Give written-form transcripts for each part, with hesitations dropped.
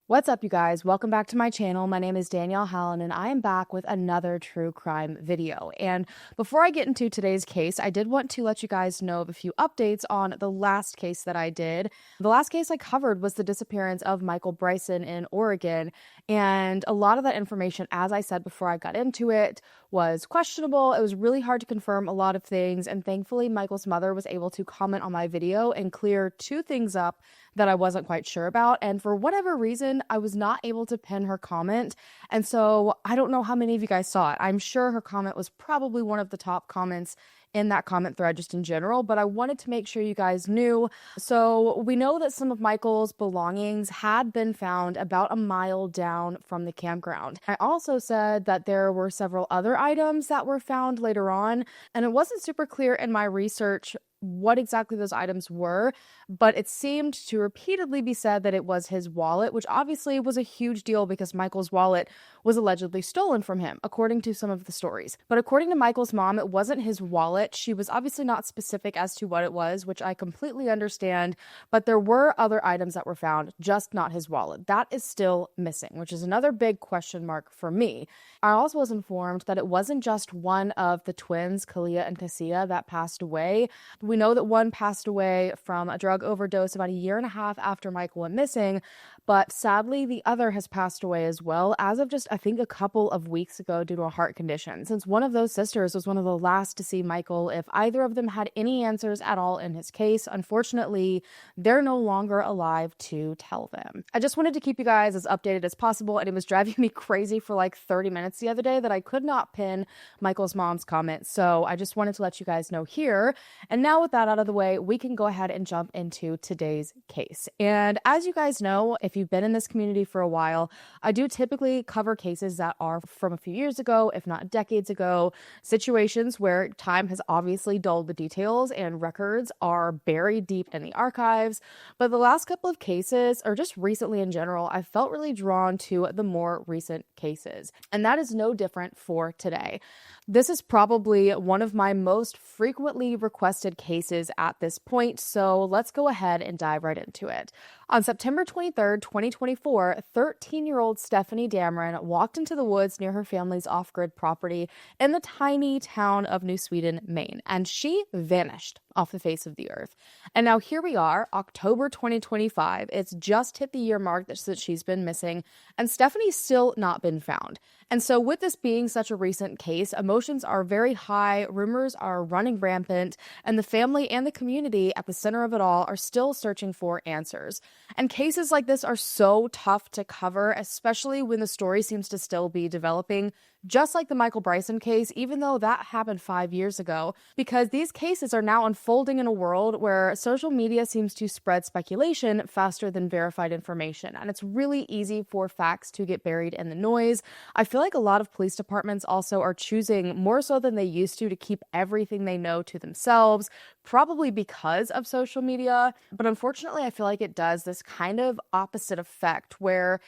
What's up, you guys? Welcome back to my channel. My name is Danelle Hallan, and I am back with another true crime video. And before I get into today's case, I did want to let you guys know of a few updates on the last case that I did. The last case I covered was the disappearance of Michael Bryson in Oregon, and a lot of that information, as I said before I got into it, was questionable. It was really hard to confirm a lot of things, and thankfully Michael's mother was able to comment on my video and clear two things up that I wasn't quite sure about. And for whatever reason, I was not able to pin her comment. And so I don't know how many of you guys saw it. I'm sure her comment was probably one of the top comments in that comment thread just in general, but I wanted to make sure you guys knew. So we know that some of Michael's belongings had been found about a mile down from the campground. I also said that there were several other items that were found later on, and it wasn't super clear in my research what exactly those items were, but it seemed to repeatedly be said that it was his wallet, which obviously was a huge deal because Michael's wallet was allegedly stolen from him, according to some of the stories. But according to Michael's mom, it wasn't his wallet. She was obviously not specific as to what it was, which I completely understand, but there were other items that were found, just not his wallet. That is still missing, which is another big question mark for me. I also was informed that it wasn't just one of the twins, Kalia and Cassia, that passed away. We know that one passed away from a drug overdose about a year and a half after Michael went missing, but sadly, the other has passed away as well, as of just, I think, a couple of weeks ago due to a heart condition, since one of those sisters was one of the last to see Michael. If either of them had any answers at all in his case, unfortunately, they're no longer alive to tell them. I just wanted to keep you guys as updated as possible, and it was driving me crazy for like 30 minutes the other day that I could not pin Michael's mom's comment, so I just wanted to let you guys know here. And now with that out of the way, we can go ahead and jump into today's case. And as you guys know, if you've been in this community for a while, I do typically cover cases that are from a few years ago, if not decades ago, situations where time has obviously dulled the details and records are buried deep in the archives. But the last couple of cases, or just recently in general, I felt really drawn to the more recent cases. And that is no different for today. This is probably one of my most frequently requested cases at this point, so let's go ahead and dive right into it. On September 23rd, 2024, 13-year-old Stefanie Damron walked into the woods near her family's off-grid property in the tiny town of New Sweden, Maine, and she vanished off the face of the earth. And now here we are, October 2025. It's just hit the year mark that she's been missing, and Stefanie's still not been found. And so with this being such a recent case, emotions are very high, rumors are running rampant, and the family and the community at the center of it all are still searching for answers. And cases like this are so tough to cover, especially when the story seems to still be developing, just like the Michael Bryson case, even though that happened 5 years ago, because these cases are now unfolding in a world where social media seems to spread speculation faster than verified information. And it's really easy for facts to get buried in the noise. I feel like a lot of police departments also are choosing, more so than they used to keep everything they know to themselves, probably because of social media. But unfortunately, I feel like it does this kind of opposite effect where,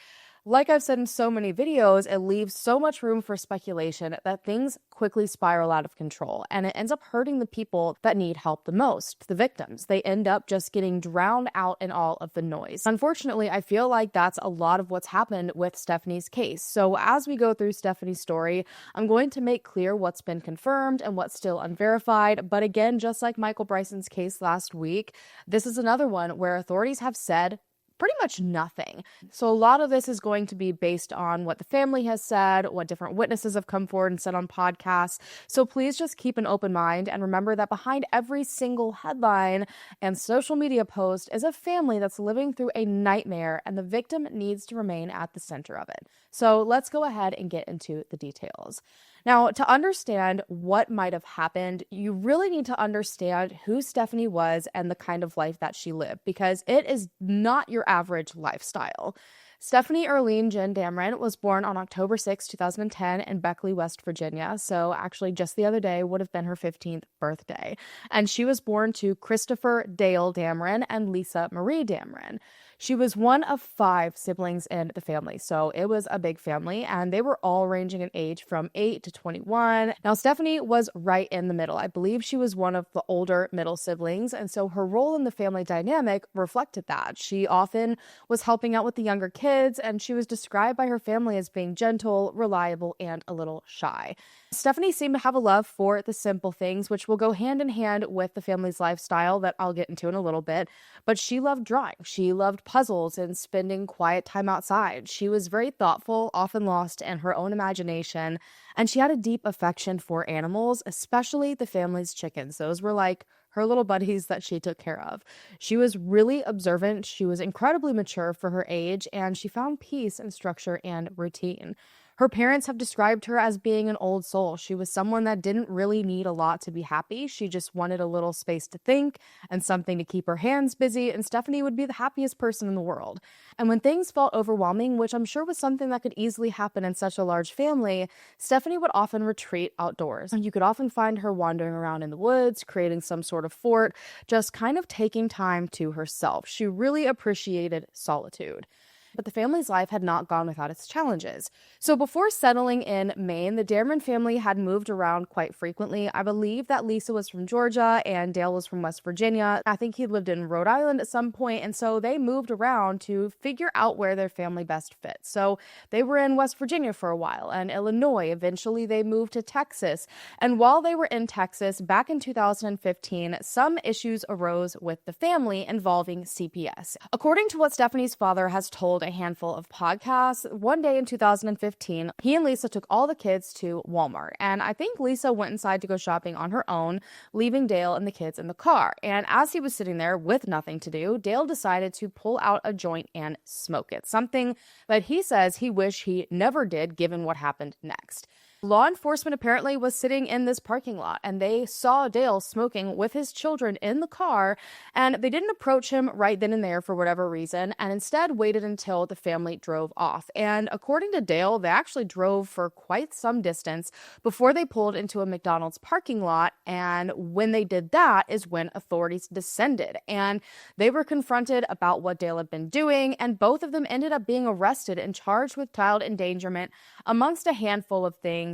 like I've said in so many videos, it leaves so much room for speculation that things quickly spiral out of control, and it ends up hurting the people that need help the most, the victims. They end up just getting drowned out in all of the noise. Unfortunately, I feel like that's a lot of what's happened with Stefanie's case. So as we go through Stefanie's story, I'm going to make clear what's been confirmed and what's still unverified. But again, just like Michael Bryson's case last week, this is another one where authorities have said pretty much nothing. So a lot of this is going to be based on what the family has said, what different witnesses have come forward and said on podcasts. So please just keep an open mind and remember that behind every single headline and social media post is a family that's living through a nightmare, and the victim needs to remain at the center of it. So let's go ahead and get into the details. Now, to understand what might have happened, you really need to understand who Stefanie was and the kind of life that she lived, because it is not your average lifestyle. Stefanie Erlene Jen Damron was born on October 6, 2010 in Beckley, West Virginia. So actually just the other day would have been her 15th birthday. And she was born to Christopher Dale Damron and Lisa Marie Damron. She was one of 5 siblings in the family, so it was a big family, and they were all ranging in age from 8 to 21. Now, Stefanie was right in the middle. I believe she was one of the older middle siblings, and so her role in the family dynamic reflected that. She often was helping out with the younger kids, and she was described by her family as being gentle, reliable, and a little shy. Stefanie seemed to have a love for the simple things, which will go hand in hand with the family's lifestyle that I'll get into in a little bit. But she loved drawing. She loved puzzles and spending quiet time outside. She was very thoughtful, often lost in her own imagination, and she had a deep affection for animals, especially the family's chickens. Those were like her little buddies that she took care of. She was really observant. She was incredibly mature for her age, and she found peace in structure and routine. Her parents have described her as being an old soul. She was someone that didn't really need a lot to be happy. She just wanted a little space to think and something to keep her hands busy, and Stefanie would be the happiest person in the world. And when things felt overwhelming, which I'm sure was something that could easily happen in such a large family, Stefanie would often retreat outdoors. You could often find her wandering around in the woods, creating some sort of fort, just kind of taking time to herself. She really appreciated solitude. But the family's life had not gone without its challenges. So before settling in Maine, the Damron family had moved around quite frequently. I believe that Lisa was from Georgia and Dale was from West Virginia. I think he lived in Rhode Island at some point, and so they moved around to figure out where their family best fit. So they were in West Virginia for a while and Illinois. Eventually they moved to Texas. And while they were in Texas, back in 2015, some issues arose with the family involving CPS. According to what Stefanie's father has told a handful of podcasts, one day in 2015, he and Lisa took all the kids to Walmart. And I think Lisa went inside to go shopping on her own, leaving Dale and the kids in the car. And as he was sitting there with nothing to do, Dale decided to pull out a joint and smoke it, something that he says he wished he never did given what happened next. Law enforcement apparently was sitting in this parking lot, and they saw Dale smoking with his children in the car, and they didn't approach him right then and there for whatever reason, and instead waited until the family drove off. And according to Dale, they actually drove for quite some distance before they pulled into a McDonald's parking lot, and when they did that is when authorities descended, and they were confronted about what Dale had been doing, and both of them ended up being arrested and charged with child endangerment amongst a handful of things.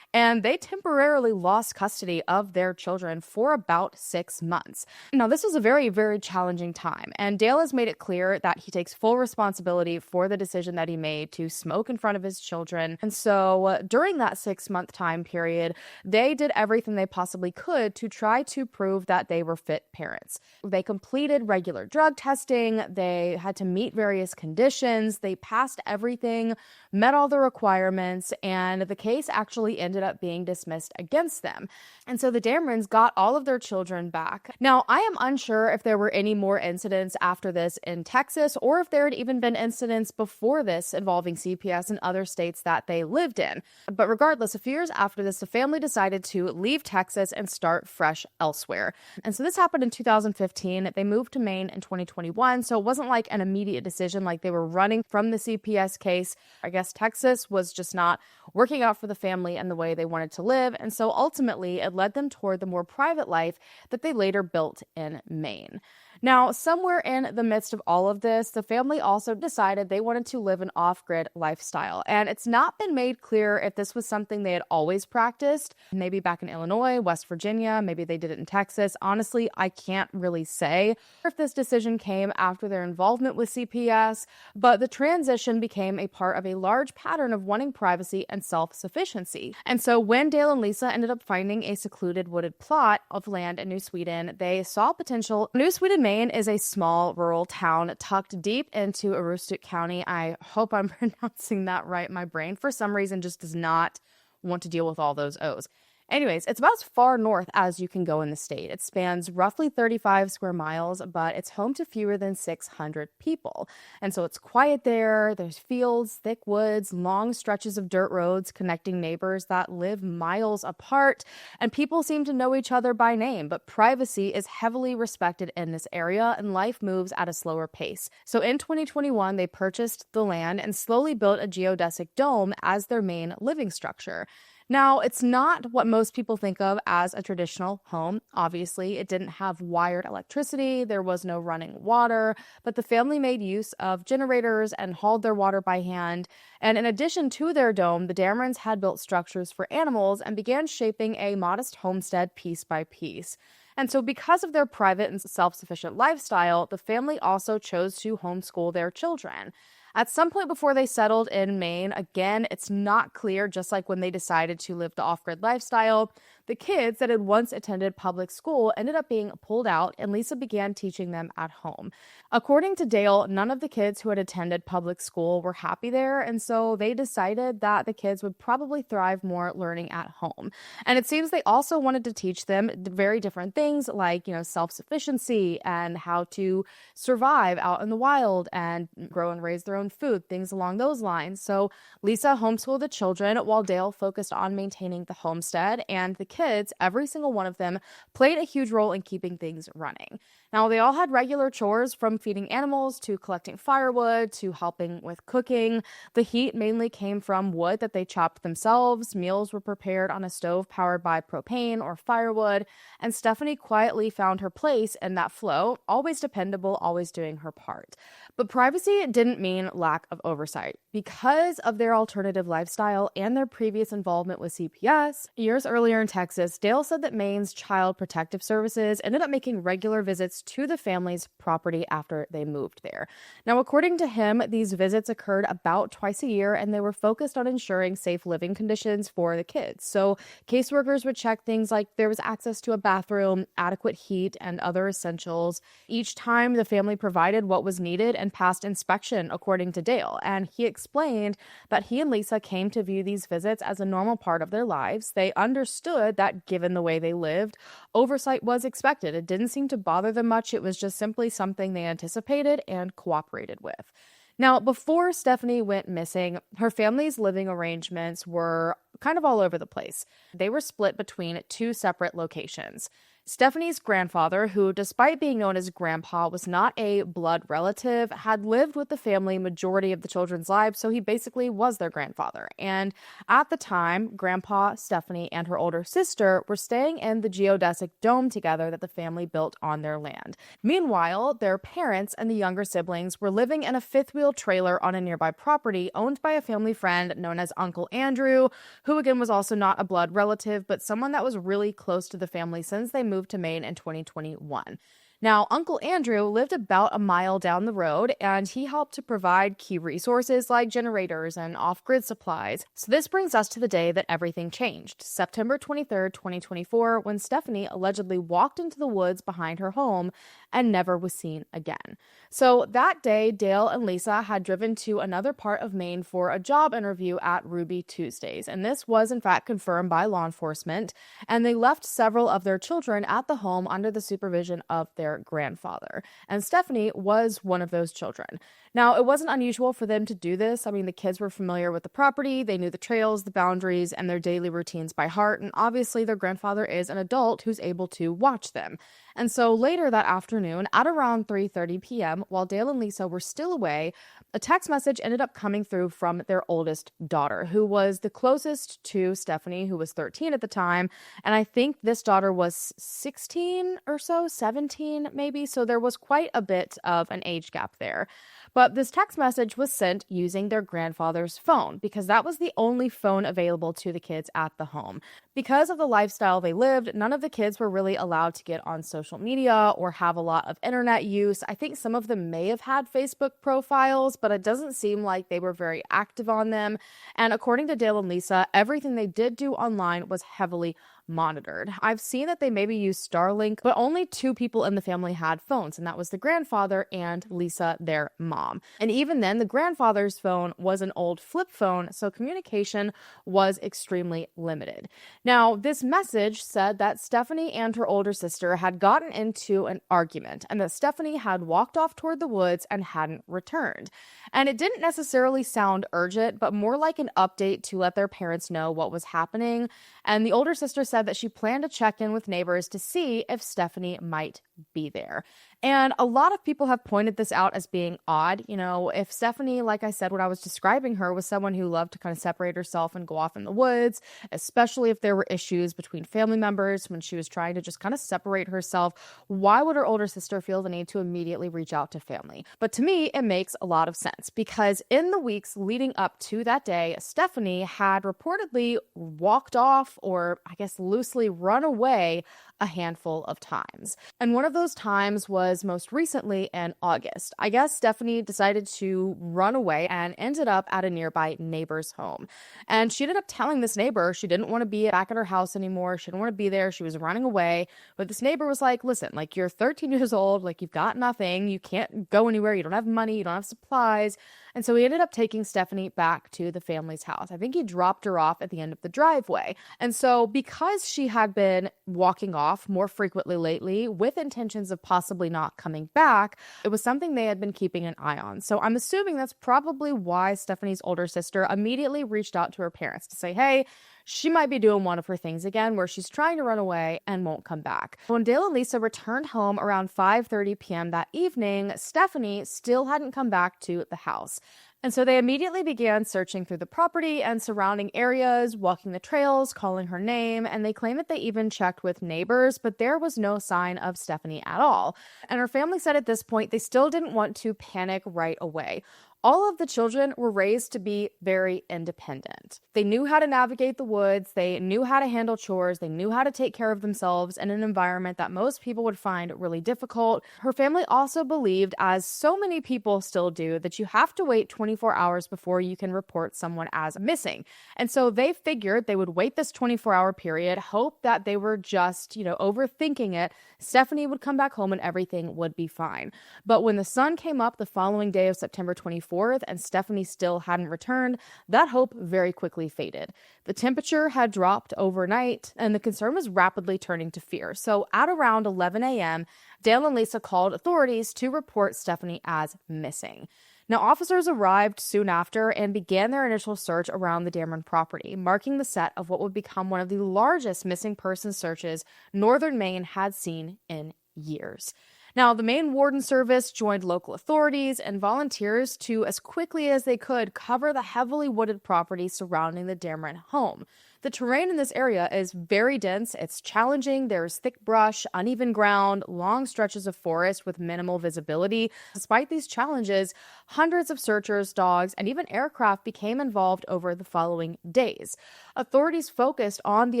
And they temporarily lost custody of their children for about 6 months. Now, this was a very, very challenging time, and Dale has made it clear that he takes full responsibility for the decision that he made to smoke in front of his children. And so during that 6-month time period, they did everything they possibly could to try to prove that they were fit parents. They completed regular drug testing, they had to meet various conditions, they passed everything, met all the requirements, and the case actually ended up being dismissed against them. And so the Damrons got all of their children back. Now, I am unsure if there were any more incidents after this in Texas, or if there had even been incidents before this involving CPS in other states that they lived in. But regardless, a few years after this, the family decided to leave Texas and start fresh elsewhere. And so this happened in 2015. They moved to Maine in 2021, so it wasn't like an immediate decision, like they were running from the CPS case. I guess Texas was just not working out for the family and the way they wanted to live, and so ultimately it led them toward the more private life that they later built in Maine. Now, somewhere in the midst of all of this, the family also decided they wanted to live an off-grid lifestyle, and it's not been made clear if this was something they had always practiced, maybe back in Illinois, West Virginia, maybe they did it in Texas. Honestly, I can't really say if this decision came after their involvement with CPS, but the transition became a part of a large pattern of wanting privacy and self-sufficiency. And so when Dale and Lisa ended up finding a secluded wooded plot of land in New Sweden, they saw potential. New Sweden, Maine is a small rural town tucked deep into Aroostook County. I hope I'm pronouncing that right. My brain, for some reason, just does not want to deal with all those O's. Anyways, it's about as far north as you can go in the state. It spans roughly 35 square miles, but it's home to fewer than 600 people. And so it's quiet there. There's fields, thick woods, long stretches of dirt roads connecting neighbors that live miles apart. And people seem to know each other by name, but privacy is heavily respected in this area and life moves at a slower pace. So in 2021, they purchased the land and slowly built a geodesic dome as their main living structure. Now, it's not what most people think of as a traditional home. Obviously, it didn't have wired electricity, there was no running water, but the family made use of generators and hauled their water by hand. And in addition to their dome, the Damrons had built structures for animals and began shaping a modest homestead piece by piece. And so, because of their private and self sufficient lifestyle, the family also chose to homeschool their children. At some point before they settled in Maine, again, it's not clear, just like when they decided to live the off grid lifestyle, the kids that had once attended public school ended up being pulled out, and Lisa began teaching them at home. According to Dale, none of the kids who had attended public school were happy there, and so they decided that the kids would probably thrive more learning at home. And it seems they also wanted to teach them very different things like, self-sufficiency and how to survive out in the wild and grow and raise their own food, things along those lines. So Lisa homeschooled the children while Dale focused on maintaining the homestead, and the kids, every single one of them, played a huge role in keeping things running. Now, they all had regular chores, from feeding animals to collecting firewood to helping with cooking. The heat mainly came from wood that they chopped themselves. Meals were prepared on a stove powered by propane or firewood, and Stefanie quietly found her place in that flow, always dependable, always doing her part. But privacy didn't mean lack of oversight. Because of their alternative lifestyle and their previous involvement with CPS, years earlier in Texas, Dale said that Maine's Child Protective Services ended up making regular visits to the family's property after they moved there. Now, according to him, these visits occurred about twice a year, and they were focused on ensuring safe living conditions for the kids. So caseworkers would check things like there was access to a bathroom, adequate heat, and other essentials. Each time, the family provided what was needed and passed inspection, according to Dale. And he explained that he and Lisa came to view these visits as a normal part of their lives. They understood that given the way they lived, oversight was expected. It didn't seem to bother them much. It was just simply something they anticipated and cooperated with. Now, before Stefanie went missing, her family's living arrangements were kind of all over the place. They were split between two separate locations. Stefanie's grandfather, who, despite being known as Grandpa, was not a blood relative, had lived with the family majority of the children's lives, so he basically was their grandfather. And at the time, Grandpa, Stefanie, and her older sister were staying in the geodesic dome together that the family built on their land. Meanwhile, their parents and the younger siblings were living in a fifth-wheel trailer on a nearby property owned by a family friend known as Uncle Andrew, who again was also not a blood relative, but someone that was really close to the family since they moved to Maine in 2021. Now, Uncle Andrew lived about a mile down the road, and he helped to provide key resources like generators and off-grid supplies. So this brings us to the day that everything changed, September 23rd, 2024, when Stefanie allegedly walked into the woods behind her home and never was seen again. So that day, Dale and Lisa had driven to another part of Maine for a job interview at Ruby Tuesdays, and this was in fact confirmed by law enforcement, and they left several of their children at the home under the supervision of their grandfather. And Stefanie was one of those children. Now, it wasn't unusual for them to do this. I mean, the kids were familiar with the property, they knew the trails, the boundaries, and their daily routines by heart, and obviously their grandfather is an adult who's able to watch them. And so later that afternoon, at around 3:30 p.m., while Dale and Lisa were still away, a text message ended up coming through from their oldest daughter, who was the closest to Stefanie, who was 13 at the time. And I think this daughter was 16 or so, 17 maybe. So there was quite a bit of an age gap there. But this text message was sent using their grandfather's phone because that was the only phone available to the kids at the home. Because of the lifestyle they lived, none of the kids were really allowed to get on social media or have a lot of internet use. I think some of them may have had Facebook profiles, but it doesn't seem like they were very active on them. And according to Dale and Lisa, everything they did do online was heavily monitored. I've seen that they maybe used Starlink, but only two people in the family had phones, and that was the grandfather and Lisa, their mom. And even then, the grandfather's phone was an old flip phone, so communication was extremely limited. Now, this message said that Stefanie and her older sister had gotten into an argument, and that Stefanie had walked off toward the woods and hadn't returned. And it didn't necessarily sound urgent, but more like an update to let their parents know what was happening. And the older sister said that she planned to check in with neighbors to see if Stefanie might be there. And a lot of people have pointed this out as being odd. If Stefanie, like I said, when I was describing her, was someone who loved to kind of separate herself and go off in the woods, especially if there were issues between family members when she was trying to just kind of separate herself, why would her older sister feel the need to immediately reach out to family? But to me, it makes a lot of sense because in the weeks leading up to that day, Stefanie had reportedly walked off, or I guess loosely run away, a handful of times. And one of those times was most recently in August. I guess Stefanie decided to run away and ended up at a nearby neighbor's home. And she ended up telling this neighbor she didn't want to be back at her house anymore. She didn't want to be there. She was running away. But this neighbor was like, listen, like, you're 13 years old, like, you've got nothing. You can't go anywhere. You don't have money. You don't have supplies. And so he ended up taking Stefanie back to the family's house. I think he dropped her off at the end of the driveway. And so because she had been walking off more frequently lately with intentions of possibly not coming back, it was something they had been keeping an eye on. So I'm assuming that's probably why Stefanie's older sister immediately reached out to her parents to say, hey, she might be doing one of her things again where she's trying to run away and won't come back. When Dale and Lisa returned home around 5:30 p.m. that evening, Stefanie still hadn't come back to the house. And so they immediately began searching through the property and surrounding areas, walking the trails, calling her name, and they claim that they even checked with neighbors, but there was no sign of Stefanie at all. And her family said at this point they still didn't want to panic right away. All of the children were raised to be very independent. They knew how to navigate the woods, they knew how to handle chores, they knew how to take care of themselves in an environment that most people would find really difficult. Her family also believed, as so many people still do, that you have to wait 24 hours before you can report someone as missing. And so they figured they would wait this 24-hour period, hope that they were just, overthinking it. Stefanie would come back home and everything would be fine. But when the sun came up the following day of September 24th, and Stefanie still hadn't returned, that hope very quickly faded. The temperature had dropped overnight, and the concern was rapidly turning to fear. So at around 11 a.m., Dale and Lisa called authorities to report Stefanie as missing. Now, officers arrived soon after and began their initial search around the Damron property, marking the set of what would become one of the largest missing person searches northern Maine had seen in years. Now, the Maine Warden Service joined local authorities and volunteers to, as quickly as they could, cover the heavily wooded property surrounding the Damron home. The terrain in this area is very dense, it's challenging, there's thick brush, uneven ground, long stretches of forest with minimal visibility. Despite these challenges, hundreds of searchers, dogs, and even aircraft became involved over the following days. Authorities focused on the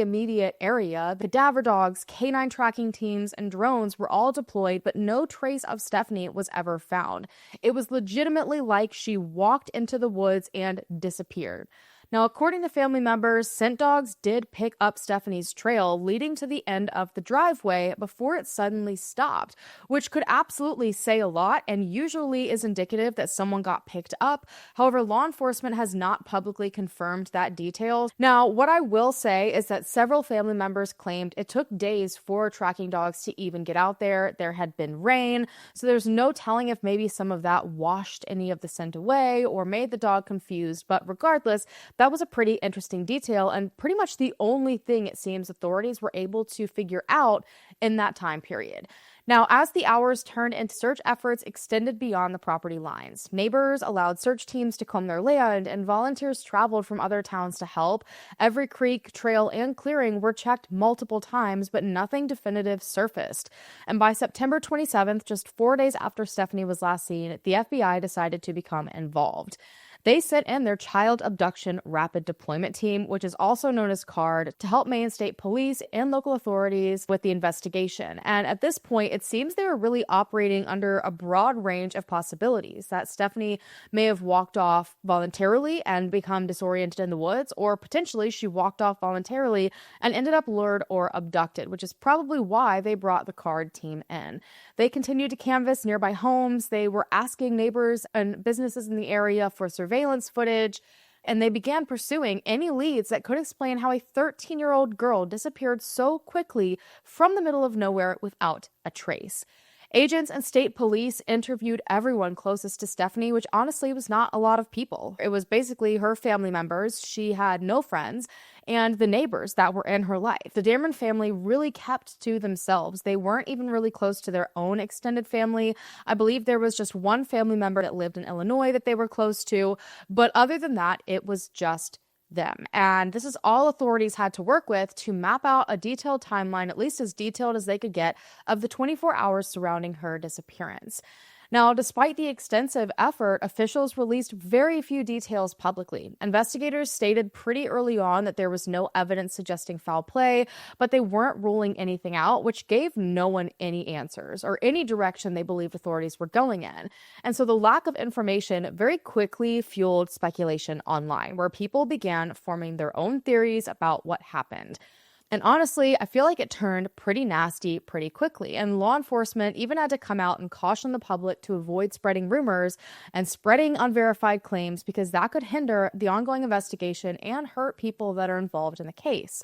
immediate area. Cadaver dogs, canine tracking teams, and drones were all deployed, but no trace of Stefanie was ever found. It was legitimately like she walked into the woods and disappeared. Now, according to family members, scent dogs did pick up Stefanie's trail leading to the end of the driveway before it suddenly stopped, which could absolutely say a lot and usually is indicative that someone got picked up. However, law enforcement has not publicly confirmed that detail. Now, what I will say is that several family members claimed it took days for tracking dogs to even get out there. There had been rain, so there's no telling if maybe some of that washed any of the scent away or made the dog confused. But regardless, that was a pretty interesting detail and pretty much the only thing it seems authorities were able to figure out in that time period. Now, as the hours turned into search efforts extended beyond the property lines, neighbors allowed search teams to comb their land and volunteers traveled from other towns to help. Every creek, trail, and clearing were checked multiple times, but nothing definitive surfaced. And by September 27th, just 4 days after Stefanie was last seen, the FBI decided to become involved. They sent in their Child Abduction Rapid Deployment Team, which is also known as CARD, to help Maine State Police and local authorities with the investigation. And at this point, it seems they were really operating under a broad range of possibilities, that Stefanie may have walked off voluntarily and become disoriented in the woods, or potentially she walked off voluntarily and ended up lured or abducted, which is probably why they brought the CARD team in. They continued to canvass nearby homes. They were asking neighbors and businesses in the area for surveillance footage, and they began pursuing any leads that could explain how a 13-year-old girl disappeared so quickly from the middle of nowhere without a trace. Agents and state police interviewed everyone closest to Stefanie, which honestly was not a lot of people. It was basically her family members. She had no friends, and the neighbors that were in her life. The Damron family really kept to themselves. They weren't even really close to their own extended family. I believe there was just one family member that lived in Illinois that they were close to, but other than that, it was just them. And this is all authorities had to work with to map out a detailed timeline, at least as detailed as they could get, of the 24 hours surrounding her disappearance. Now, despite the extensive effort, officials released very few details publicly. Investigators stated pretty early on that there was no evidence suggesting foul play, but they weren't ruling anything out, which gave no one any answers or any direction they believed authorities were going in. And so the lack of information very quickly fueled speculation online, where people began forming their own theories about what happened. And honestly, I feel like it turned pretty nasty pretty quickly, and law enforcement even had to come out and caution the public to avoid spreading rumors and spreading unverified claims, because that could hinder the ongoing investigation and hurt people that are involved in the case.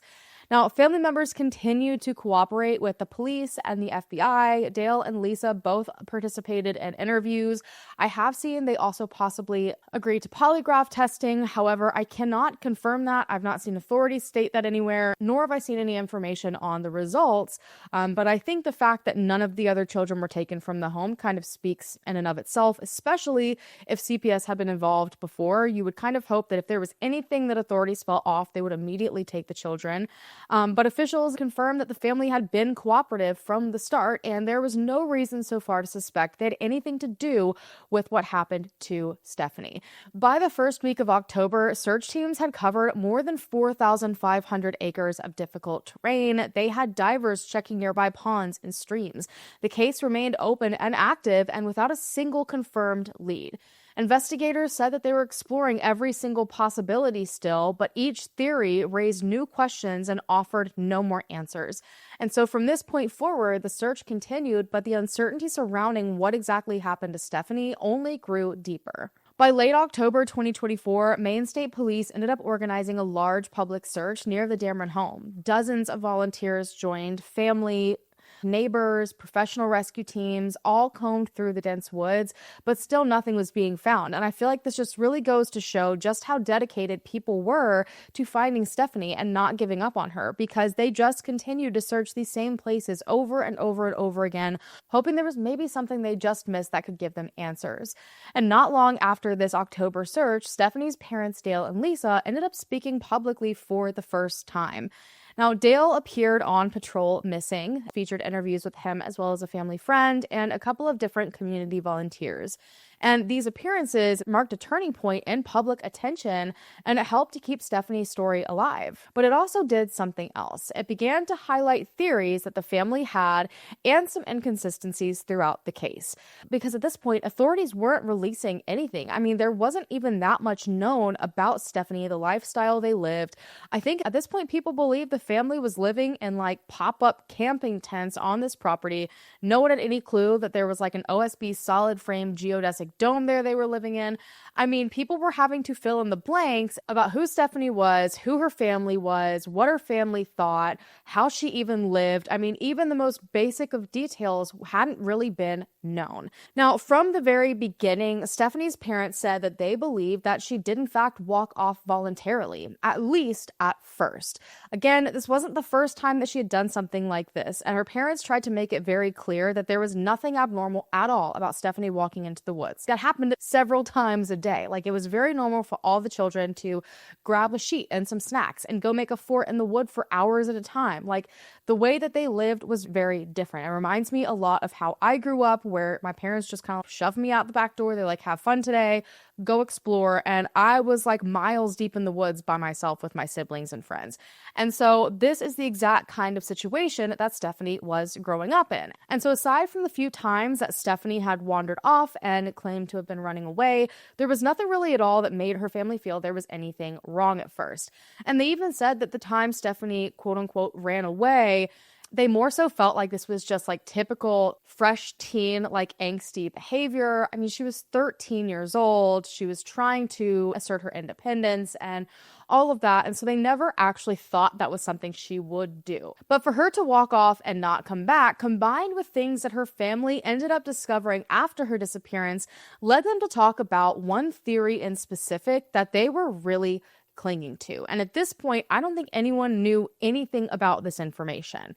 Now, family members continued to cooperate with the police and the FBI. Dale and Lisa both participated in interviews. I have seen they also possibly agreed to polygraph testing. However, I cannot confirm that. I've not seen authorities state that anywhere, nor have I seen any information on the results. But I think the fact that none of the other children were taken from the home kind of speaks in and of itself, especially if CPS had been involved before. You would kind of hope that if there was anything that authorities felt off, they would immediately take the children. But officials confirmed that the family had been cooperative from the start, and there was no reason so far to suspect they had anything to do with what happened to Stefanie. By the first week of October, search teams had covered more than 4,500 acres of difficult terrain. They had divers checking nearby ponds and streams. The case remained open and active and without a single confirmed lead. Investigators said that they were exploring every single possibility still, but each theory raised new questions and offered no more answers. And so from this point forward, the search continued, but the uncertainty surrounding what exactly happened to Stefanie only grew deeper. By late October 2024, Maine State Police ended up organizing a large public search near the Damron home. Dozens of volunteers joined, family, neighbors, professional rescue teams, all combed through the dense woods, but still nothing was being found. And I feel like this just really goes to show just how dedicated people were to finding Stefanie and not giving up on her, because they just continued to search these same places over and over and over again, hoping there was maybe something they just missed that could give them answers. And not long after this October search, Stefanie's parents, Dale and Lisa, ended up speaking publicly for the first time. Now, Dale appeared on Patrol Missing, featured interviews with him as well as a family friend and a couple of different community volunteers. And these appearances marked a turning point in public attention, and it helped to keep Stefanie's story alive. But it also did something else. It began to highlight theories that the family had and some inconsistencies throughout the case. Because at this point, authorities weren't releasing anything. I mean, there wasn't even that much known about Stefanie, the lifestyle they lived. I think at this point, people believed the family was living in like pop-up camping tents on this property. No one had any clue that there was like an OSB solid frame geodesic dome there they were living in. I mean, people were having to fill in the blanks about who Stefanie was, who her family was, what her family thought, how she even lived. I mean, even the most basic of details hadn't really been known. Now, from the very beginning, Stefanie's parents said that they believed that she did in fact walk off voluntarily, at least at first. Again, this wasn't the first time that she had done something like this, and her parents tried to make it very clear that there was nothing abnormal at all about Stefanie walking into the woods. That happened several times a day. Like, it was very normal for all the children to grab a sheet and some snacks and go make a fort in the wood for hours at a time. Like, the way that they lived was very different. It reminds me a lot of how I grew up, where my parents just kind of shoved me out the back door. They're like, have fun today, go explore. And I was like miles deep in the woods by myself with my siblings and friends. And so this is the exact kind of situation that Stefanie was growing up in. And so aside from the few times that Stefanie had wandered off and claimed to have been running away, there was nothing really at all that made her family feel there was anything wrong at first. And they even said that the time Stefanie, quote unquote, ran away, They more so felt like this was just like typical fresh teen, like angsty behavior. I mean, she was 13 years old. She was trying to assert her independence and all of that. And so they never actually thought that was something she would do. But for her to walk off and not come back, combined with things that her family ended up discovering after her disappearance, led them to talk about one theory in specific that they were really clinging to. And at this point, I don't think anyone knew anything about this information.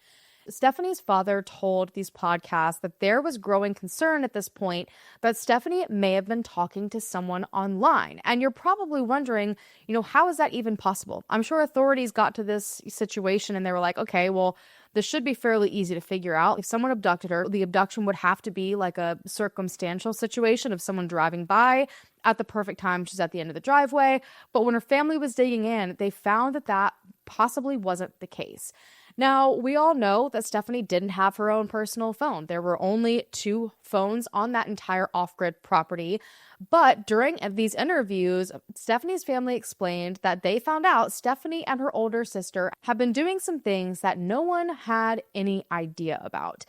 Stefanie's father told these podcasts that there was growing concern at this point that Stefanie may have been talking to someone online. And you're probably wondering, how is that even possible? I'm sure authorities got to this situation and they were like, okay, well, this should be fairly easy to figure out. If someone abducted her, the abduction would have to be like a circumstantial situation of someone driving by at the perfect time. She's at the end of the driveway. But when her family was digging in, they found that that possibly wasn't the case. Now, we all know that Stefanie didn't have her own personal phone. There were only 2 phones on that entire off-grid property. But during these interviews, Stefanie's family explained that they found out Stefanie and her older sister had been doing some things that no one had any idea about.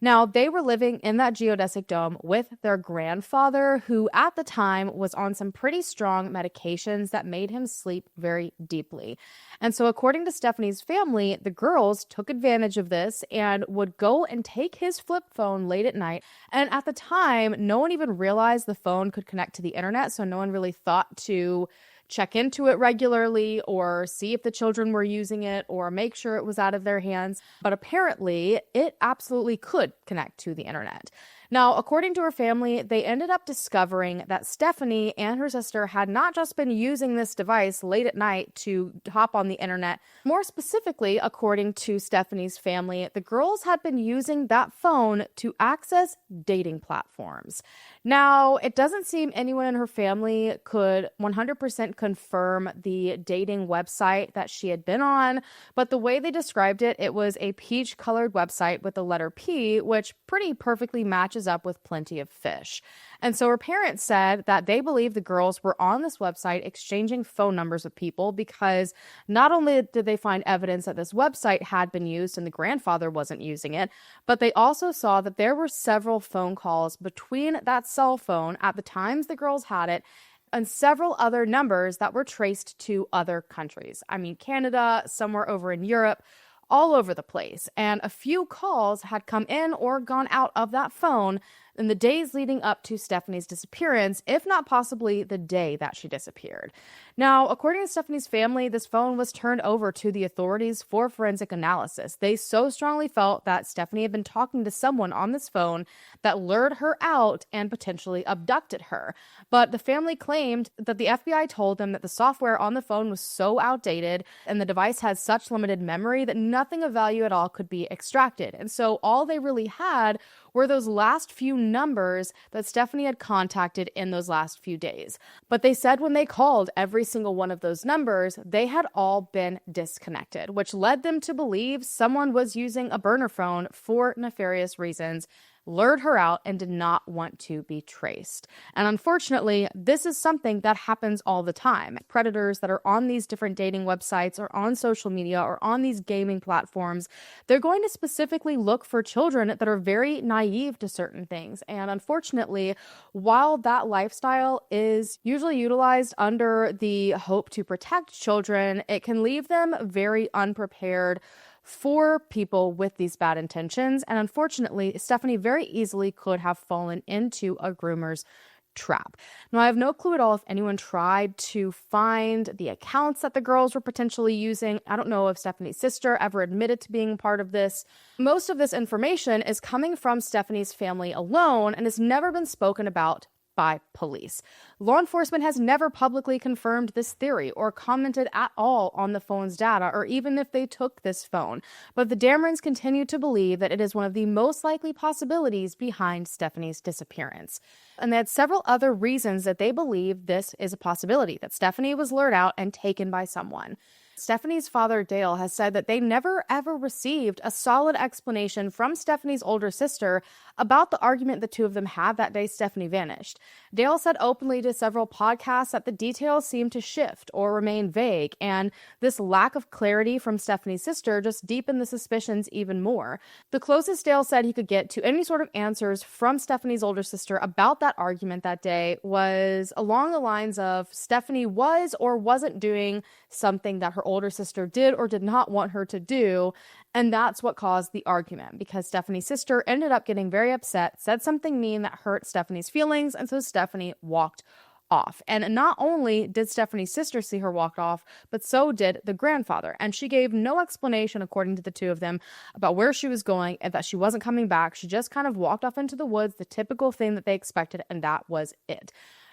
Now, they were living in that geodesic dome with their grandfather, who at the time was on some pretty strong medications that made him sleep very deeply. And so according to Stefanie's family, the girls took advantage of this and would go and take his flip phone late at night. And at the time, no one even realized the phone could connect to the internet, so no one really thought to check into it regularly or see if the children were using it or make sure it was out of their hands. But apparently, it absolutely could connect to the internet. Now, according to her family, they ended up discovering that Stefanie and her sister had not just been using this device late at night to hop on the internet. More specifically, according to Stefanie's family, the girls had been using that phone to access dating platforms. Now, it doesn't seem anyone in her family could 100% confirm the dating website that she had been on, but the way they described it, it was a peach-colored website with the letter P, which pretty perfectly matches up with plenty of fish. And so her parents said that they believe the girls were on this website exchanging phone numbers with people because not only did they find evidence that this website had been used and the grandfather wasn't using it, but they also saw that there were several phone calls between that cell phone at the times the girls had it and several other numbers that were traced to other countries. I mean, Canada, somewhere over in Europe, all over the place. And a few calls had come in or gone out of that phone in the days leading up to Stefanie's disappearance, if not possibly the day that she disappeared. Now, according to Stefanie's family, this phone was turned over to the authorities for forensic analysis. They so strongly felt that Stefanie had been talking to someone on this phone that lured her out and potentially abducted her. But the family claimed that the FBI told them that the software on the phone was so outdated and the device had such limited memory that nothing of value at all could be extracted. And so all they really had were those last few numbers that Stefanie had contacted in those last few days. But they said when they called every single one of those numbers, they had all been disconnected, which led them to believe someone was using a burner phone for nefarious reasons, lured her out, and did not want to be traced. And unfortunately, this is something that happens all the time. Predators that are on these different dating websites or on social media or on these gaming platforms, they're going to specifically look for children that are very naive to certain things. And unfortunately, while that lifestyle is usually utilized under the hope to protect children, it can leave them very unprepared for people with these bad intentions. And unfortunately, Stefanie very easily could have fallen into a groomer's trap. Now, I have no clue at all if anyone tried to find the accounts that the girls were potentially using. I don't know if Stefanie's sister ever admitted to being part of this. Most of this information is coming from Stefanie's family alone and has never been spoken about by police. Law enforcement has never publicly confirmed this theory or commented at all on the phone's data or even if they took this phone. But the Damrons continue to believe that it is one of the most likely possibilities behind Stefanie's disappearance. And they had several other reasons that they believe this is a possibility, that Stefanie was lured out and taken by someone. Stefanie's father, Dale, has said that they never ever received a solid explanation from Stefanie's older sister about the argument the two of them had that day Stefanie vanished. Dale said openly to several podcasts that the details seemed to shift or remain vague, and this lack of clarity from Stefanie's sister just deepened the suspicions even more. The closest Dale said he could get to any sort of answers from Stefanie's older sister about that argument that day was along the lines of Stefanie was or wasn't doing something that her older sister did or did not want her to do, and that's what caused the argument, because Stefanie's sister ended up getting very upset, said something mean that hurt Stefanie's feelings, and so Stefanie walked off. And not only did Stefanie's sister see her walk off, but so did the grandfather. And she gave no explanation, according to the two of them, about where she was going and that she wasn't coming back. She just kind of walked off into the woods, the typical thing that they expected, and that was it.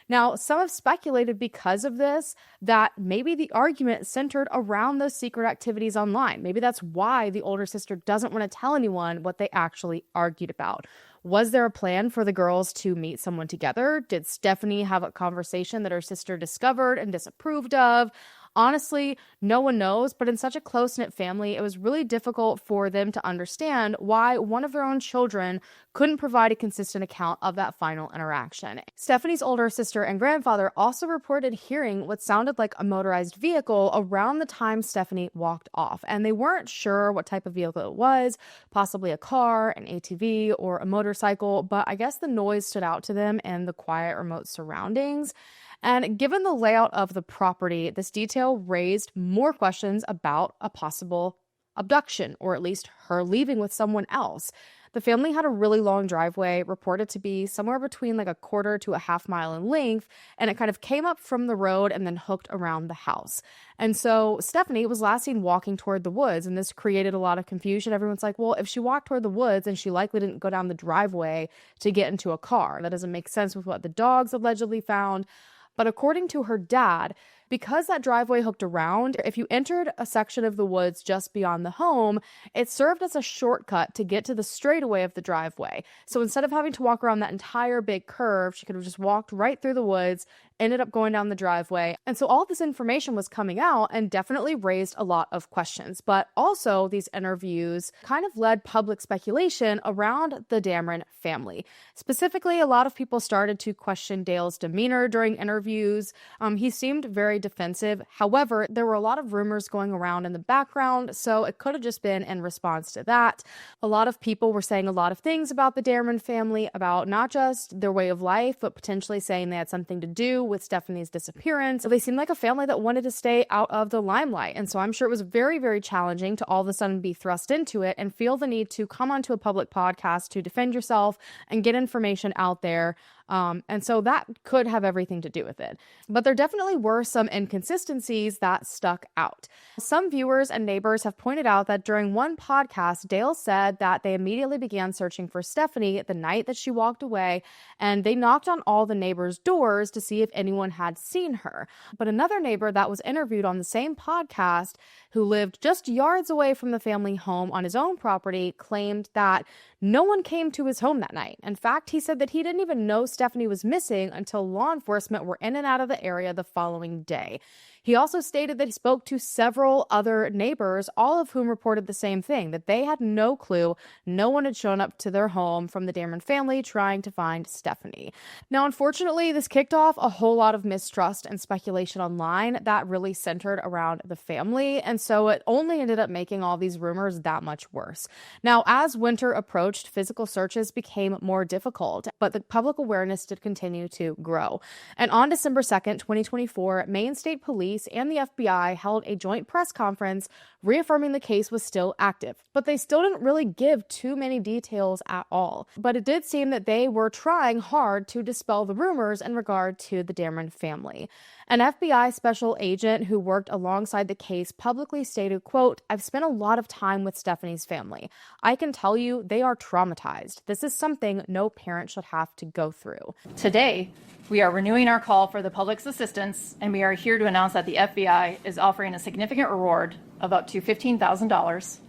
Now, some have speculated because of this that maybe the argument centered around those secret activities online. Maybe that's why the older sister doesn't want to tell anyone what they actually argued about. Was there a plan for the girls to meet someone together? Did Stefanie have a conversation that her sister discovered and disapproved of? Honestly, no one knows, but in such a close-knit family, it was really difficult for them to understand why one of their own children couldn't provide a consistent account of that final interaction. Stefanie's older sister and grandfather also reported hearing what sounded like a motorized vehicle around the time Stefanie walked off, and they weren't sure what type of vehicle it was, possibly a car, an ATV, or a motorcycle, but I guess the noise stood out to them and the quiet remote surroundings. And given the layout of the property, this detail raised more questions about a possible abduction, or at least her leaving with someone else. The family had a really long driveway, reported to be somewhere between like a quarter to a half mile in length, and it kind of came up from the road and then hooked around the house. And so Stefanie was last seen walking toward the woods, and this created a lot of confusion. Everyone's like, well, if she walked toward the woods, and she likely didn't go down the driveway to get into a car. That doesn't make sense with what the dogs allegedly found. But according to her dad, because that driveway hooked around, if you entered a section of the woods just beyond the home, it served as a shortcut to get to the straightaway of the driveway. So instead of having to walk around that entire big curve, she could have just walked right through the woods, ended up going down the driveway. And so all this information was coming out and definitely raised a lot of questions. But also these interviews kind of led public speculation around the Damron family. Specifically, a lot of people started to question Dale's demeanor during interviews. He seemed very defensive. However, there were a lot of rumors going around in the background, so it could have just been in response to that. A lot of people were saying a lot of things about the Damron family, about not just their way of life, but potentially saying they had something to do with Stefanie's disappearance. They seemed like a family that wanted to stay out of the limelight. And so I'm sure it was very, very challenging to all of a sudden be thrust into it and feel the need to come onto a public podcast to defend yourself and get information out there. And so that could have everything to do with it. But there definitely were some inconsistencies that stuck out. Some viewers and neighbors have pointed out that during one podcast, Dale said that they immediately began searching for Stefanie the night that she walked away, and they knocked on all the neighbors' doors to see if anyone had seen her. But another neighbor that was interviewed on the same podcast, who lived just yards away from the family home on his own property, claimed that no one came to his home that night. In fact, he said that he didn't even know Stefanie was missing until law enforcement were in and out of the area the following day. He also stated that he spoke to several other neighbors, all of whom reported the same thing, that they had no clue. No one had shown up to their home from the Damron family trying to find Stefanie. Now, unfortunately, this kicked off a whole lot of mistrust and speculation online that really centered around the family, and so it only ended up making all these rumors that much worse. Now, as winter approached, physical searches became more difficult, but the public awareness did continue to grow. And on December 2nd, 2024, Maine State Police and the FBI held a joint press conference reaffirming the case was still active. But they still didn't really give too many details at all. But it did seem that they were trying hard to dispel the rumors in regard to the Damron family. An FBI special agent who worked alongside the case publicly stated, quote, "I've spent a lot of time with Stefanie's family. I can tell you they are traumatized. This is something no parent should have to go through." Today, we are renewing our call for the public's assistance, and we are here to announce that the FBI is offering a significant reward of up to $15,000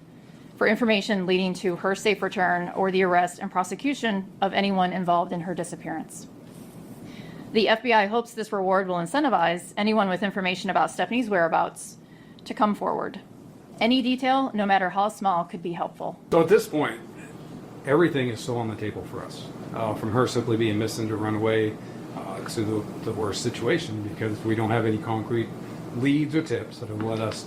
for information leading to her safe return or the arrest and prosecution of anyone involved in her disappearance. The FBI hopes this reward will incentivize anyone with information about Stefanie's whereabouts to come forward. Any detail, no matter how small, could be helpful. So at this point, everything is still on the table for us. From her simply being missing to run away to the worst situation, because we don't have any concrete leads or tips that have led us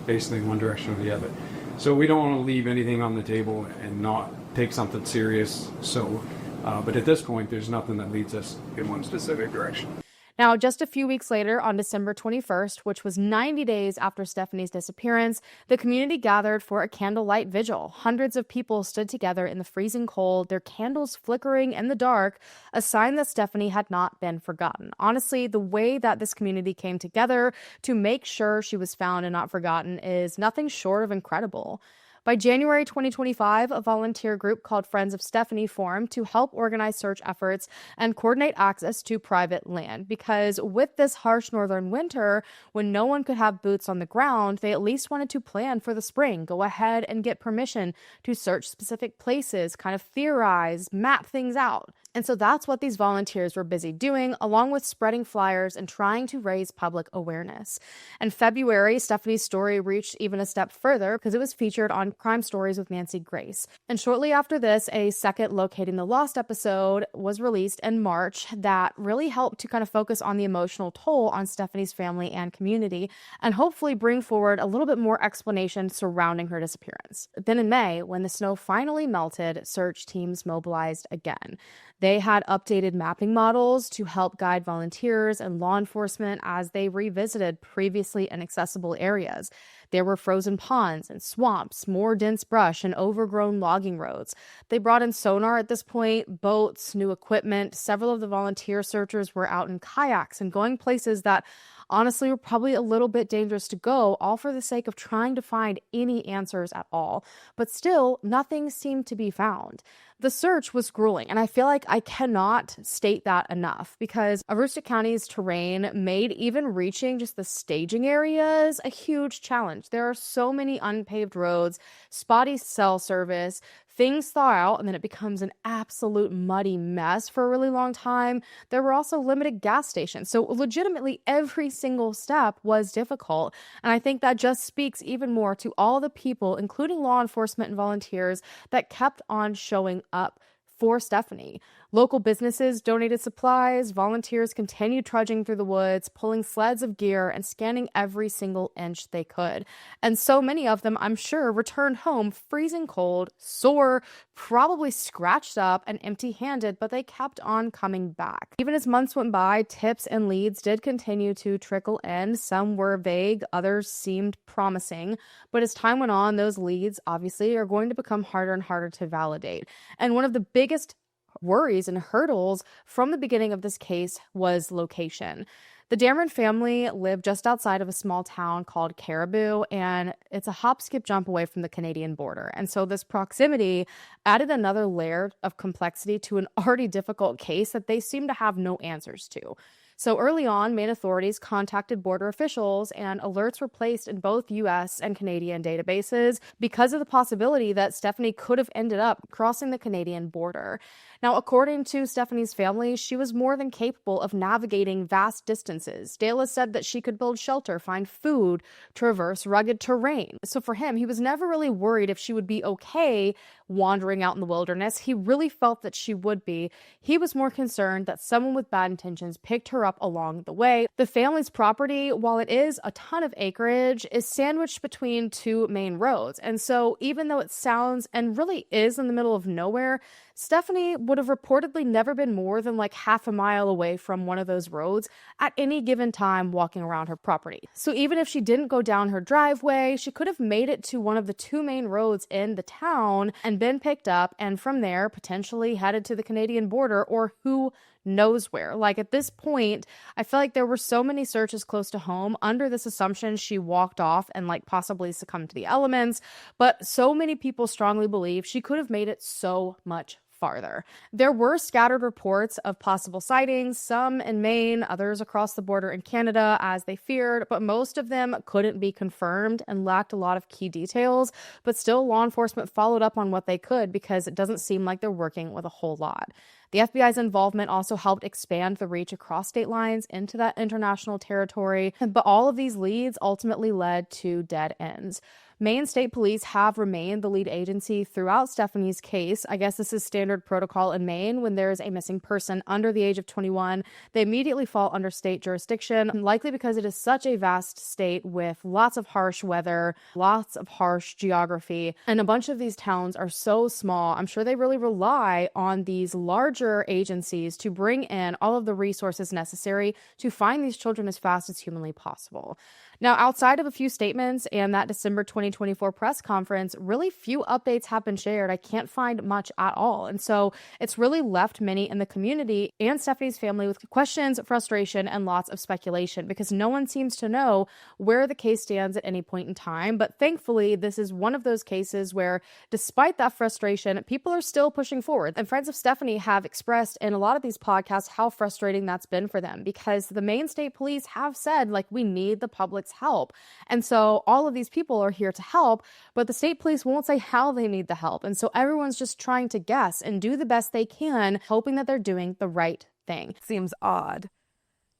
basically in one direction or the other. So we don't want to leave anything on the table and not take something serious. So, but at this point, there's nothing that leads us in one specific direction. Now, just a few weeks later, on December 21st, which was 90 days after Stefanie's disappearance, the community gathered for a candlelight vigil. Hundreds of people stood together in the freezing cold, their candles flickering in the dark, a sign that Stefanie had not been forgotten. Honestly, the way that this community came together to make sure she was found and not forgotten is nothing short of incredible. By January 2025, a volunteer group called Friends of Stefanie formed to help organize search efforts and coordinate access to private land. Because with this harsh northern winter, when no one could have boots on the ground, they at least wanted to plan for the spring, go ahead and get permission to search specific places, kind of theorize, map things out. And so that's what these volunteers were busy doing, along with spreading flyers and trying to raise public awareness. In February, Stefanie's story reached even a step further because it was featured on Crime Stories with Nancy Grace. And shortly after this, a second Locating the Lost episode was released in March that really helped to kind of focus on the emotional toll on Stefanie's family and community, and hopefully bring forward a little bit more explanation surrounding her disappearance. Then in May, when the snow finally melted, search teams mobilized again. They had updated mapping models to help guide volunteers and law enforcement as they revisited previously inaccessible areas. There were frozen ponds and swamps, more dense brush, and overgrown logging roads. They brought in sonar at this point, boats, new equipment. Several of the volunteer searchers were out in kayaks and going places that honestly were probably a little bit dangerous to go, all for the sake of trying to find any answers at all. But still, nothing seemed to be found. The search was grueling, and I feel like I cannot state that enough because Aroostook County's terrain made even reaching just the staging areas a huge challenge. There are so many unpaved roads, spotty cell service, things thaw out, and then it becomes an absolute muddy mess for a really long time. There were also limited gas stations, so legitimately every single step was difficult. And I think that just speaks even more to all the people, including law enforcement and volunteers, that kept on showing up for Stefanie. Local businesses donated supplies, volunteers continued trudging through the woods, pulling sleds of gear and scanning every single inch they could. And so many of them, I'm sure, returned home freezing cold, sore, probably scratched up and empty-handed, but they kept on coming back. Even as months went by, tips and leads did continue to trickle in. Some were vague, others seemed promising. But as time went on, those leads obviously are going to become harder and harder to validate. And one of the biggest worries and hurdles from the beginning of this case was location. The Damron family lived just outside of a small town called Caribou, and it's a hop, skip, jump away from the Canadian border. And so this proximity added another layer of complexity to an already difficult case that they seemed to have no answers to. So early on, Maine authorities contacted border officials and alerts were placed in both U.S. and Canadian databases because of the possibility that Stefanie could have ended up crossing the Canadian border. Now, according to Stefanie's family, she was more than capable of navigating vast distances. Dale said that she could build shelter, find food, traverse rugged terrain. So for him, he was never really worried if she would be okay wandering out in the wilderness. He really felt that she would be. He was more concerned that someone with bad intentions picked her up along the way. The family's property, while it is a ton of acreage, is sandwiched between two main roads. And so even though it sounds and really is in the middle of nowhere, Stefanie would have reportedly never been more than like half a mile away from one of those roads at any given time walking around her property. So even if she didn't go down her driveway, she could have made it to one of the two main roads in the town and been picked up, and from there potentially headed to the Canadian border or who knows where. Like at this point, I feel like there were so many searches close to home under this assumption she walked off and like possibly succumbed to the elements, but so many people strongly believe she could have made it so much farther. There were scattered reports of possible sightings, some in Maine, others across the border in Canada, as they feared, but most of them couldn't be confirmed and lacked a lot of key details. But still, law enforcement followed up on what they could because it doesn't seem like they're working with a whole lot. The FBI's involvement also helped expand the reach across state lines into that international territory, but all of these leads ultimately led to dead ends. Maine State Police have remained the lead agency throughout Stefanie's case. I guess this is standard protocol in Maine. When there is a missing person under the age of 21, they immediately fall under state jurisdiction, likely because it is such a vast state with lots of harsh weather, lots of harsh geography, and a bunch of these towns are so small. I'm sure they really rely on these larger agencies to bring in all of the resources necessary to find these children as fast as humanly possible. Now, outside of a few statements and that December 2024 press conference, really few updates have been shared. I can't find much at all. And so it's really left many in the community and Stefanie's family with questions, frustration, and lots of speculation because no one seems to know where the case stands at any point in time. But thankfully, this is one of those cases where, despite that frustration, people are still pushing forward. And friends of Stefanie have expressed in a lot of these podcasts how frustrating that's been for them because the Maine State Police have said, like, we need the public's help. And so all of these people are here to help, but the state police won't say how they need the help. And so everyone's just trying to guess and do the best they can, hoping that they're doing the right thing. Seems odd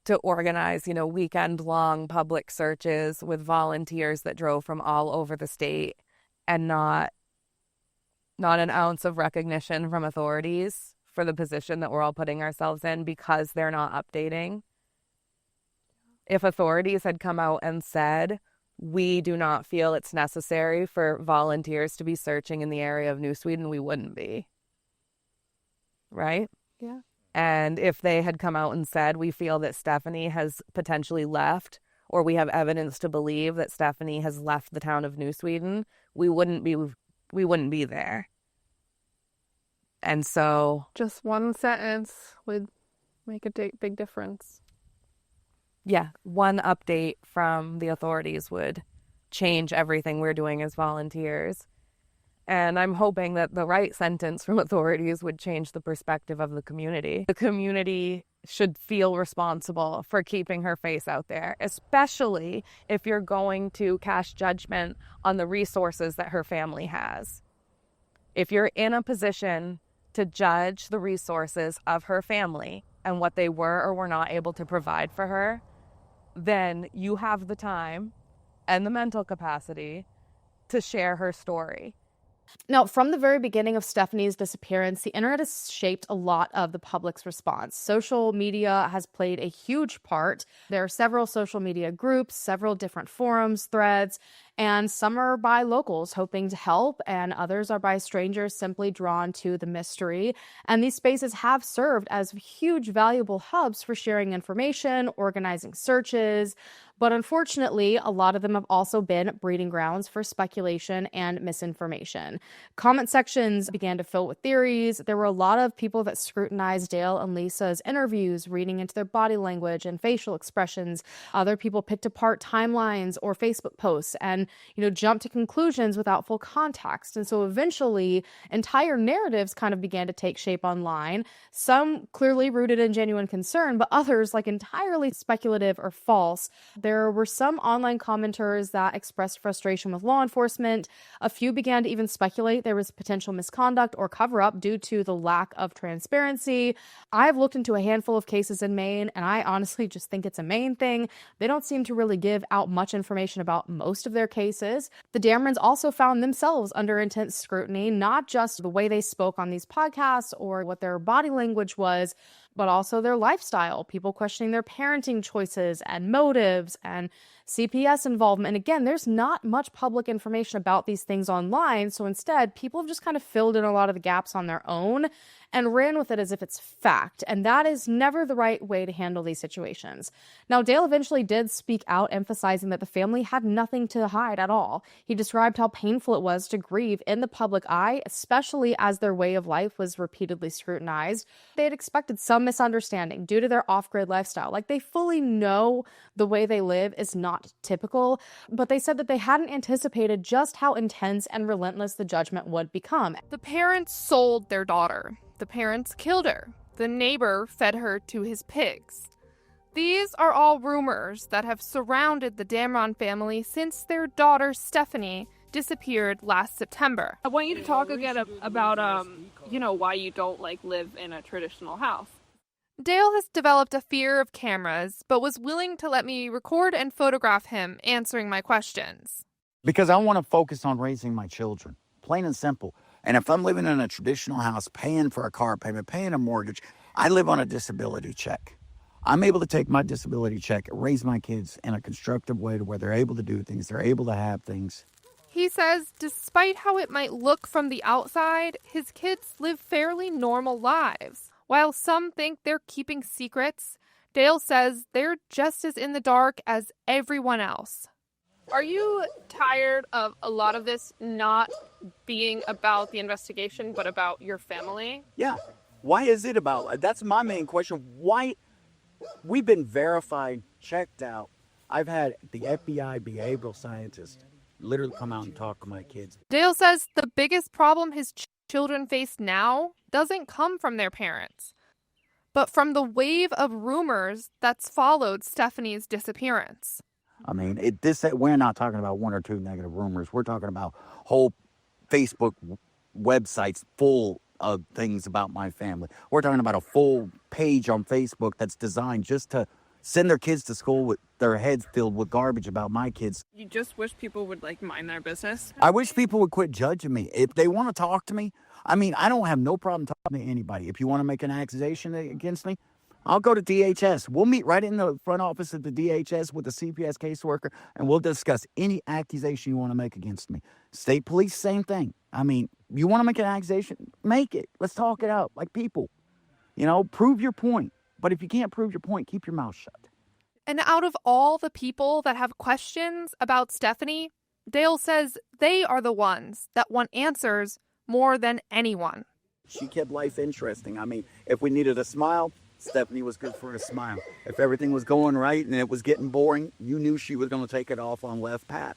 to organize, weekend-long public searches with volunteers that drove from all over the state and not an ounce of recognition from authorities for the position that we're all putting ourselves in because they're not updating. If authorities had come out and said, we do not feel it's necessary for volunteers to be searching in the area of New Sweden, we wouldn't be. Right? Yeah. And if they had come out and said, we feel that Stefanie has potentially left, or we have evidence to believe that Stefanie has left the town of New Sweden, we wouldn't be there. And so just one sentence would make a big difference. Yeah, one update from the authorities would change everything we're doing as volunteers. And I'm hoping that the right sentence from authorities would change the perspective of the community. The community should feel responsible for keeping her face out there, especially if you're going to cast judgment on the resources that her family has. If you're in a position to judge the resources of her family and what they were or were not able to provide for her, then you have the time and the mental capacity to share her story. Now, from the very beginning of Stefanie's disappearance, the internet has shaped a lot of the public's response. Social media has played a huge part. There are several social media groups, several different forums, threads, and some are by locals hoping to help, and others are by strangers simply drawn to the mystery. And these spaces have served as huge, valuable hubs for sharing information, organizing searches, but unfortunately, a lot of them have also been breeding grounds for speculation and misinformation. Comment sections began to fill with theories. There were a lot of people that scrutinized Dale and Lisa's interviews, reading into their body language and facial expressions. Other people picked apart timelines or Facebook posts and, jumped to conclusions without full context. And so eventually, entire narratives kind of began to take shape online. Some clearly rooted in genuine concern, but others like entirely speculative or false. There were some online commenters that expressed frustration with law enforcement. A few began to even speculate there was potential misconduct or cover-up due to the lack of transparency. I've looked into a handful of cases in Maine, and I honestly just think it's a Maine thing. They don't seem to really give out much information about most of their cases. The Damrons also found themselves under intense scrutiny, not just the way they spoke on these podcasts or what their body language was, but also their lifestyle, people questioning their parenting choices and motives and CPS involvement. And again, there's not much public information about these things online. So instead, people have just kind of filled in a lot of the gaps on their own and ran with it as if it's fact. And that is never the right way to handle these situations. Now, Dale eventually did speak out, emphasizing that the family had nothing to hide at all. He described how painful it was to grieve in the public eye, especially as their way of life was repeatedly scrutinized. They had expected some misunderstanding due to their off-grid lifestyle. Like, they fully know the way they live is not typical, but they said that they hadn't anticipated just how intense and relentless the judgment would become. The parents sold their daughter. The parents killed her. The neighbor fed her to his pigs. These are all rumors that have surrounded the Damron family since their daughter Stefanie disappeared last September. I want you to talk again about, why you don't, live in a traditional house. Dale has developed a fear of cameras, but was willing to let me record and photograph him answering my questions. Because I want to focus on raising my children, plain and simple. And if I'm living in a traditional house, paying for a car payment, paying a mortgage, I live on a disability check. I'm able to take my disability check, raise my kids in a constructive way to where they're able to do things, they're able to have things. He says despite how it might look from the outside, his kids live fairly normal lives. While some think they're keeping secrets, Dale says they're just as in the dark as everyone else. Are you tired of a lot of this not being about the investigation, but about your family? Yeah. Why is it about? That's my main question. Why? We've been verified, checked out. I've had the FBI behavioral scientist literally come out and talk to my kids. Dale says the biggest problem his children face now doesn't come from their parents, but from the wave of rumors that's followed Stefanie's disappearance. I mean, we're not talking about one or two negative rumors. We're talking about whole Facebook websites full of things about my family. We're talking about a full page on Facebook that's designed just to send their kids to school with their heads filled with garbage about my kids. You just wish people would, mind their business? I wish people would quit judging me. If they want to talk to me, I don't have no problem talking to anybody. If you want to make an accusation against me, I'll go to DHS. We'll meet right in the front office of the DHS with the CPS caseworker, and we'll discuss any accusation you want to make against me. State police, same thing. You want to make an accusation? Make it. Let's talk it out like people. Prove your point. But if you can't prove your point, keep your mouth shut. And out of all the people that have questions about Stefanie, Dale says they are the ones that want answers more than anyone. She kept life interesting. If we needed a smile, Stefanie was good for a smile. If everything was going right and it was getting boring, you knew she was going to take it off on left path.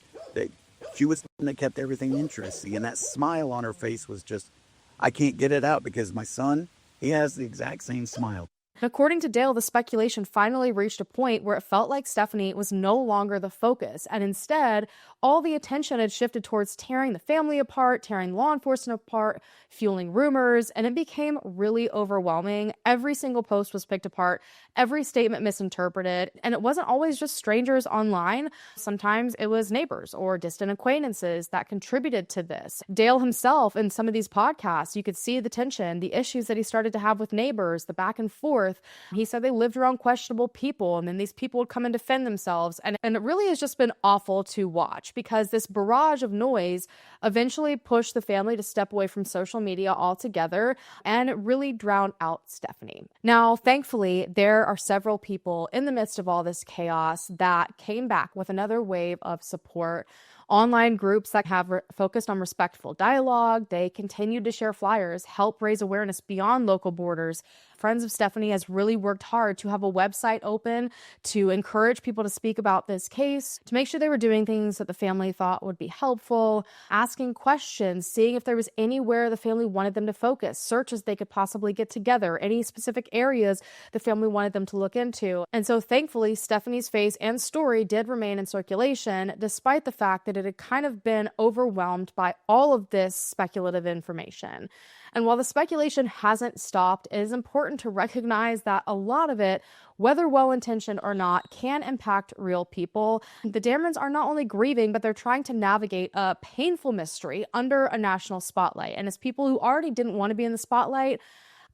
She was the one that kept everything interesting. And that smile on her face was just, I can't get it out because my son, he has the exact same smile. According to Dale, the speculation finally reached a point where it felt like Stefanie was no longer the focus, and instead, all the attention had shifted towards tearing the family apart, tearing law enforcement apart, fueling rumors, and it became really overwhelming. Every single post was picked apart, every statement misinterpreted, and it wasn't always just strangers online. Sometimes it was neighbors or distant acquaintances that contributed to this. Dale himself, in some of these podcasts, you could see the tension, the issues that he started to have with neighbors, the back and forth. He said they lived around questionable people, and then these people would come and defend themselves. And it really has just been awful to watch because this barrage of noise eventually pushed the family to step away from social media altogether, and it really drowned out Stefanie. Now, thankfully, there are several people in the midst of all this chaos that came back with another wave of support. Online groups that have focused on respectful dialogue. They continued to share flyers, help raise awareness beyond local borders. Friends of Stefanie has really worked hard to have a website open to encourage people to speak about this case, to make sure they were doing things that the family thought would be helpful, asking questions, seeing if there was anywhere the family wanted them to focus, searches they could possibly get together, any specific areas the family wanted them to look into. And so thankfully, Stefanie's face and story did remain in circulation, despite the fact that it had kind of been overwhelmed by all of this speculative information. And while the speculation hasn't stopped, it is important to recognize that a lot of it, whether well-intentioned or not, can impact real people. The Damrons are not only grieving, but they're trying to navigate a painful mystery under a national spotlight. And as people who already didn't want to be in the spotlight,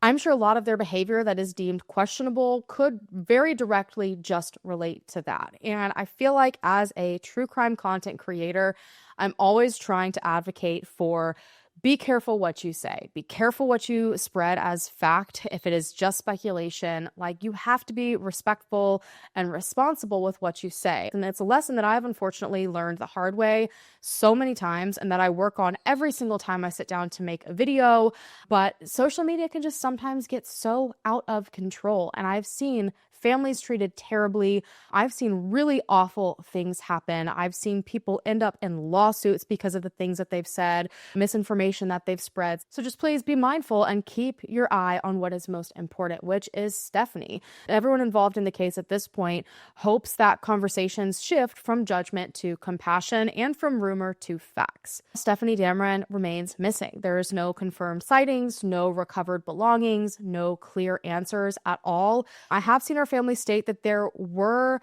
I'm sure a lot of their behavior that is deemed questionable could very directly just relate to that. And I feel like as a true crime content creator, I'm always trying to advocate for be careful what you say. Be careful what you spread as fact. If it is just speculation, you have to be respectful and responsible with what you say. And it's a lesson that I've unfortunately learned the hard way so many times and that I work on every single time I sit down to make a video. But social media can just sometimes get so out of control. And I've seen family's treated terribly. I've seen really awful things happen. I've seen people end up in lawsuits because of the things that they've said, misinformation that they've spread. So just please be mindful and keep your eye on what is most important, which is Stefanie. Everyone involved in the case at this point hopes that conversations shift from judgment to compassion and from rumor to facts. Stefanie Damron remains missing. There is no confirmed sightings, no recovered belongings, no clear answers at all. I have seen her family state that there were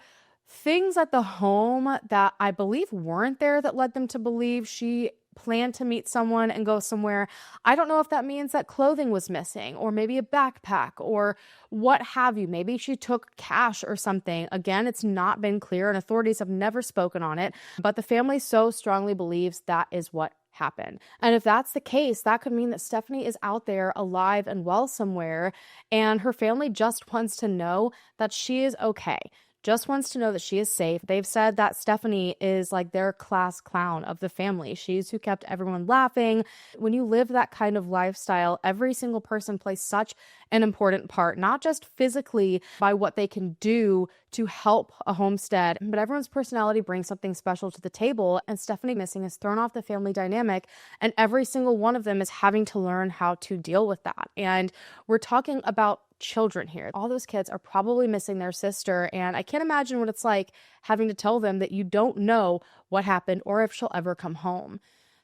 things at the home that I believe weren't there that led them to believe she planned to meet someone and go somewhere. I don't know if that means that clothing was missing or maybe a backpack or what have you. Maybe she took cash or something. Again, it's not been clear and authorities have never spoken on it, but the family so strongly believes that is what happened. And if that's the case, that could mean that Stefanie is out there alive and well somewhere, and her family just wants to know that she is okay. Just wants to know that she is safe. They've said that Stefanie is like their class clown of the family. She's who kept everyone laughing. When you live that kind of lifestyle, every single person plays such an important part, not just physically by what they can do to help a homestead, but everyone's personality brings something special to the table. And Stefanie missing has thrown off the family dynamic, and every single one of them is having to learn how to deal with that. And we're talking about children here. All those kids are probably missing their sister, and I can't imagine what it's like having to tell them that you don't know what happened or if she'll ever come home.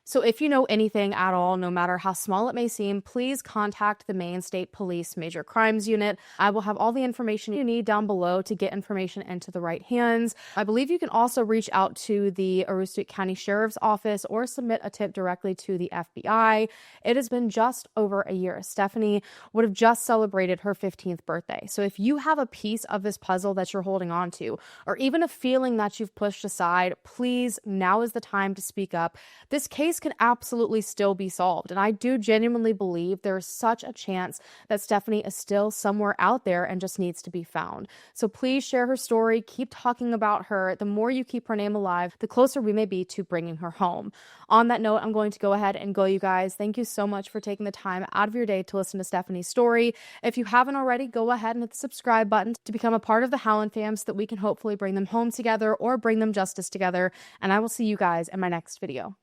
So if you know anything at all, no matter how small it may seem, please contact the Maine State Police Major Crimes Unit. I will have all the information you need down below to get information into the right hands. I believe you can also reach out to the Aroostook County Sheriff's Office or submit a tip directly to the FBI. It has been just over a year. Stefanie would have just celebrated her 15th birthday. So if you have a piece of this puzzle that you're holding on to, or even a feeling that you've pushed aside, please, now is the time to speak up. This case can absolutely still be solved. And I do genuinely believe there's such a chance that Stefanie is still somewhere out there and just needs to be found. So please share her story. Keep talking about her. The more you keep her name alive, the closer we may be to bringing her home. On that note, I'm going to go ahead and go, you guys. Thank you so much for taking the time out of your day to listen to Stefanie's story. If you haven't already, go ahead and hit the subscribe button to become a part of the Hallan fam so that we can hopefully bring them home together or bring them justice together. And I will see you guys in my next video.